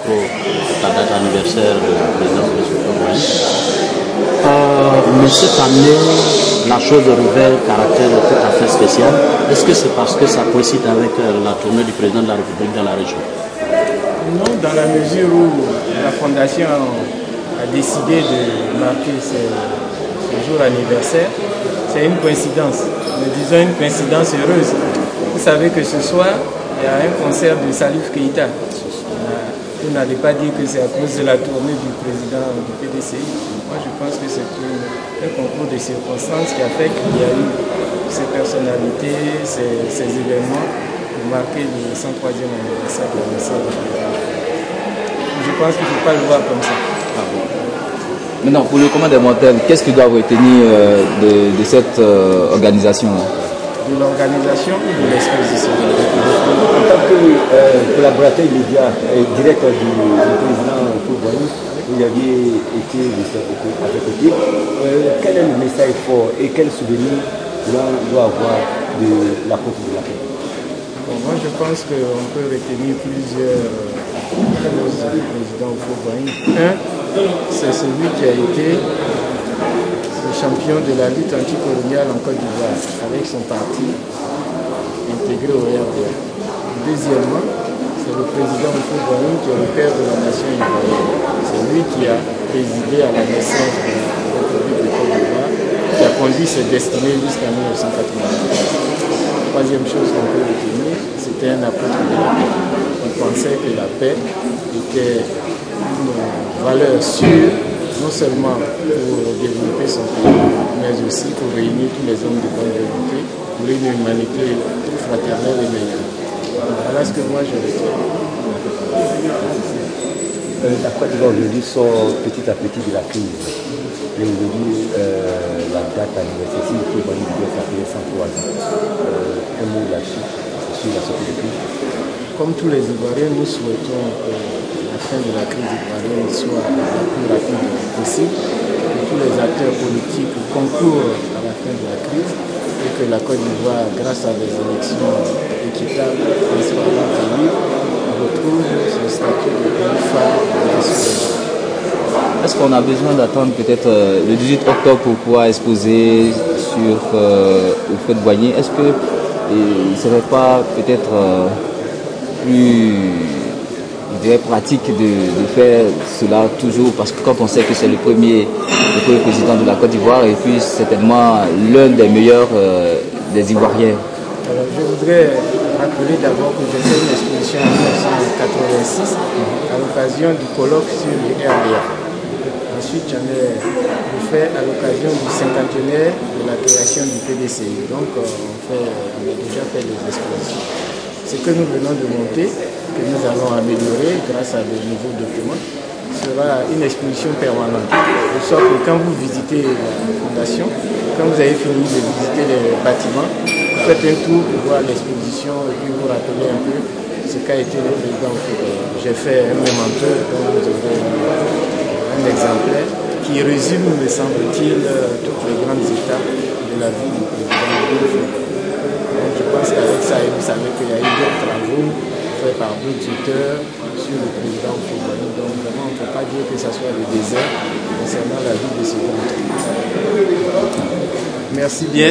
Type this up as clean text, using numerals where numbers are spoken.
micro la date anniversaire du président mais cette année, la chose revêt caractère tout à fait spécial. Est-ce que c'est parce que ça coïncide avec la tournée du président de la République dans la région? Non, dans la mesure où la Fondation a décidé de marquer ce jour anniversaire, c'est une coïncidence. Nous disons une coïncidence heureuse. Vous savez que ce soir, il y a un concert de Salif Keïta. Vous n'allez pas dire que c'est à cause de la tournée du président du PDCI. Moi, je pense que c'est un concours de circonstances qui a fait qu'il y a eu ces personnalités, ces événements pour marquer le 103e anniversaire de la naissance du président. Je pense qu'il ne faut pas le voir comme ça. Ah bon. Maintenant, pour le commun des mortels, qu'est-ce qu'ils doivent retenir de cette organisation-là? De l'organisation ou de l'exposition? En tant que collaborateur immédiat et directeur du président Fouboigny, vous aviez été avec l'équipe. Quel est le message fort et quel souvenir l'on doit avoir de la Côte de la Paix? Bon, moi, je pense qu'on peut retenir plusieurs choses du président Fouboigny. Un, c'est celui qui a été le champion de la lutte anticoloniale en Côte d'Ivoire avec son parti intégré au RDA. Deuxièmement, c'est le président Fouboigny qui est le père de la nation ivoirienne. C'est lui qui a présidé à la naissance de la République de Côte d'Ivoire, qui a conduit ses destinées jusqu'en 1990. Troisième chose qu'on peut retenir, c'était un apôtre de la paix. Il pensait que la paix était une valeur sûre, non seulement pour développer son pays, mais aussi pour réunir tous les hommes de bonne volonté, pour une humanité fraternelle et meilleure. Voilà ce que moi je retiens. La Côte d'Ivoire aujourd'hui sort petit à petit de la crise. Et aujourd'hui, la date anniversaire, si le Fouboigny devait s'appeler 103 ans. Un mot là-dessus, sur la sortie de crise. Comme tous les Ivoiriens, nous souhaitons que la fin de la crise ivoirienne soit la plus rapide possible, que tous les acteurs politiques concourent à la fin de la crise et que la Côte d'Ivoire, grâce à des élections équitables, transparentes et libres, retrouve son statut de pays phare de la société. Est-ce qu'on a besoin d'attendre peut-être le 18 octobre pour pouvoir exposer sur Fouboigny? Est-ce que il ne serait pas peut-être plus, je dirais, pratique de faire cela toujours, parce que quand on sait que c'est le premier président de la Côte d'Ivoire et puis certainement l'un des meilleurs des Ivoiriens? Alors, je voudrais rappeler d'abord que j'ai fait une exposition en 1986 à l'occasion du colloque sur le RDA. Ensuite, j'en ai fait à l'occasion du 50e de la création du PDCI. Donc, on a déjà fait des expositions. Ce que nous venons de monter, que nous allons améliorer grâce à de nouveaux documents, sera une exposition permanente. De sorte que quand vous visitez la fondation, quand vous avez fini de visiter les bâtiments, vous faites un tour pour voir l'exposition et puis vous rappelez un peu ce qu'a été le président. J'ai fait un mémento dont vous aurez un exemplaire qui résume, me semble-t-il, toutes les grandes étapes de la vie du président. Donc je pense qu'avec ça, vous savez qu'il y a eu d'autres travaux faits par d'autres auteurs sur le président Fouboigny. Donc vraiment, on ne peut pas dire que ce soit le désert concernant la vie de ce grand. Merci bien.